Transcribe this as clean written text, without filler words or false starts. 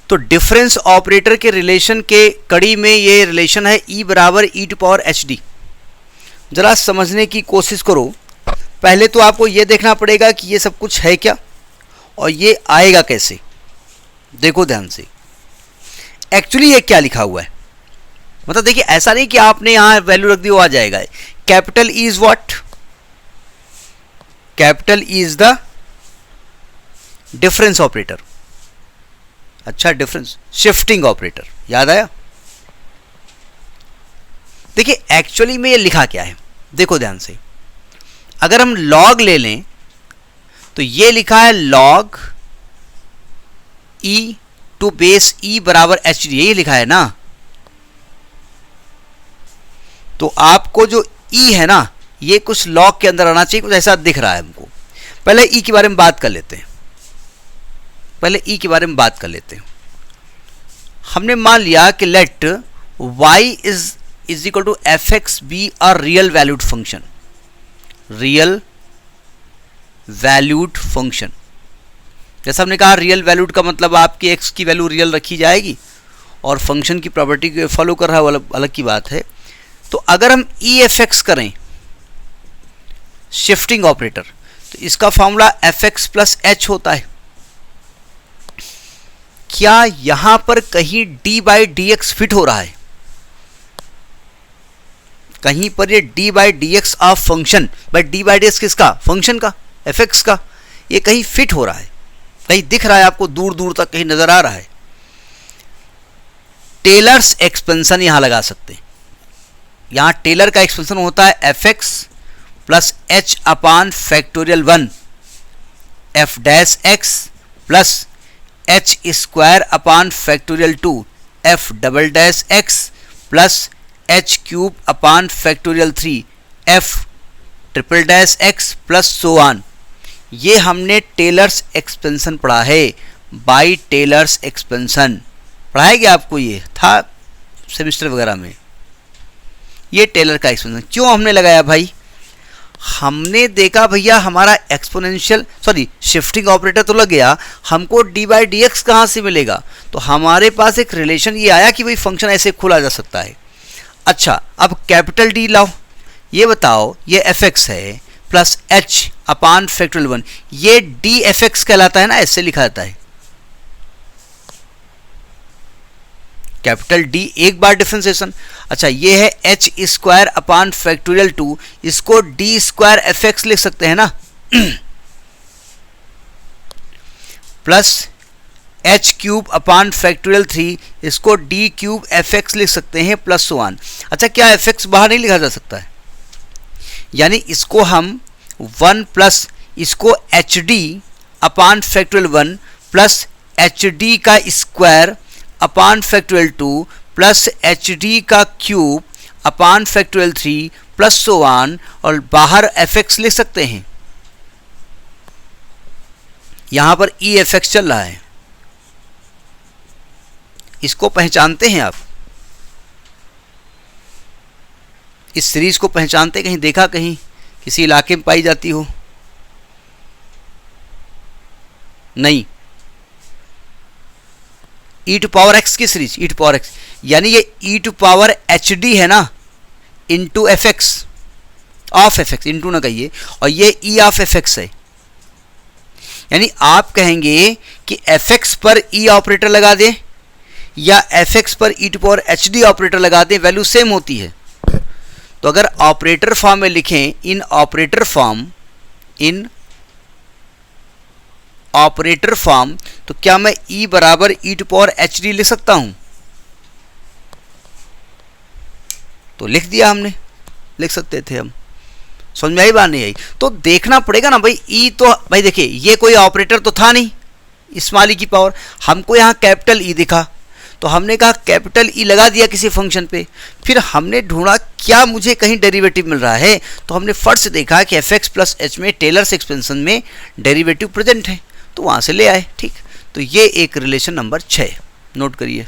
तो difference operator के relation के कड़ी में ये रिलेशन है e बराबर e⁻hd। ज़रा समझने की कोशिश करो। पहले तो आपको ये देखना पड़ेगा कि ये सब कुछ है क्या और ये आएगा कैसे। देखो ध्यान से, एक्चुअली ये क्या लिखा हुआ है। मतलब देखिए, ऐसा नहीं कि आपने यहाँ वैल्यू रख दी वो आ जाएगा। Capital E is what? Capital E is the difference operator. अच्छा, डिफरेंस शिफ्टिंग ऑपरेटर, याद आया? देखिए एक्चुअली में ये लिखा क्या है, देखो ध्यान से। अगर हम लॉग ले लें तो ये लिखा है लॉग ई टू बेस ई बराबर एच डी, यही लिखा है ना। तो आपको जो ई है ना, ये कुछ लॉग के अंदर आना चाहिए, कुछ ऐसा दिख रहा है हमको। पहले ई के बारे में बात कर लेते हैं। हमने मान लिया कि let y is equal to f x be a real valued function. Real valued function, जैसा हमने कहा रियल वैल्यूड का मतलब आपकी x की वैल्यू रियल रखी जाएगी और फंक्शन की प्रॉपर्टी को फॉलो कर रहा है, वो अलग की बात है। तो अगर हम ई एफ एक्स करें शिफ्टिंग ऑपरेटर, तो इसका formula F x plus H होता है। क्या यहां पर कहीं d by D x fit हो रहा है? कहीं पर ये d by D x of function, by d by D x किसका? फंक्शन का, एफ एक्स का। ये कहीं फिट हो रहा है, कहीं दिख रहा है आपको, दूर दूर तक कहीं नजर आ रहा है। टेलर्स एक्सपेंशन यहां लगा सकते हैं। यहां टेलर का एक्सपेंशन होता है F x plus H upon factorial 1 F dash x plus H square upon factorial 2 F double dash x plus H cube upon factorial 3 F triple dash x plus so on. ये हमने tailors expansion पढ़ा है, by tailors expansion पढ़ाया गया आपको, ये था semester वगैरह में। ये टेलर का एक्सपेंशन क्यों हमने लगाया भाई? हमने देखा भैया हमारा एक्सपोनेंशियल शिफ्टिंग ऑपरेटर तो लग गया, हमको डी बाई डी एक्स कहाँ से मिलेगा? तो हमारे पास एक रिलेशन ये आया कि भाई फंक्शन ऐसे खोला जा सकता है। अच्छा, अब कैपिटल डी लाओ, ये बताओ ये एफ एक्स है प्लस एच अपान फैक्टोरियल 1, ये डी एफ एक्स कहलाता है ना, ऐसे लिखा जाता है। कैपिटल डी एक बार डिफरेंशिएशन। अच्छा, ये है एच स्क्वायर अपान फैक्टोरियल 2, इसको डी स्क्वायर एफ एक्स लिख सकते हैं ना plus H cube upon factorial 3, इसको डी क्यूब एफ एक्स लिख सकते हैं प्लस सो ऑन। अच्छा, क्या एफ एक्स बाहर नहीं लिखा जा सकता है? यानी इसको हम 1 प्लस इसको H D upon factorial 1 plus H D का square upon factorial 2 plus H D का cube upon factorial 3 plus so on, और बाहर एफ एक्स लिख सकते हैं। यहां पर ई एफ एक्स चल रहा है, इसको पहचानते हैं आप? इस सीरीज को पहचानते? कहीं देखा, कहीं किसी इलाके में पाई जाती हो? नहीं। ई टू पावर एक्स की series, e to power x, यानी ये e to power H D है ना, into f x of f x, into ना कहिए, और ये ई ऑफ एफ एक्स है। यानी आप कहेंगे कि एफ एक्स पर ई ऑपरेटर लगा दें या एफ एक्स पर E to power H D operator लगा दें, वैल्यू सेम होती है। तो अगर ऑपरेटर फॉर्म में लिखें, इन ऑपरेटर फॉर्म, तो क्या मैं e बराबर ई टू पावर एच डी लिख सकता हूं? तो लिख दिया हमने, लिख सकते थे हम। समझ में आई बात नहीं आई? तो देखना पड़ेगा ना भाई, e तो भाई देखिए ये कोई ऑपरेटर तो था नहीं, स्मॉल ई की पावर, हमको यहाँ कैपिटल ई दिखा, तो हमने कहा कैपिटल ई लगा दिया किसी फंक्शन पे। फिर हमने ढूंढा क्या मुझे कहीं डेरिवेटिव मिल रहा है, तो हमने फर्स्ट से देखा कि एफ एक्स प्लस एच में टेलर्स एक्सपेंशन में डेरिवेटिव प्रेजेंट है, तो वहाँ से ले आए। ठीक, तो ये एक रिलेशन नंबर 6 नोट करिए।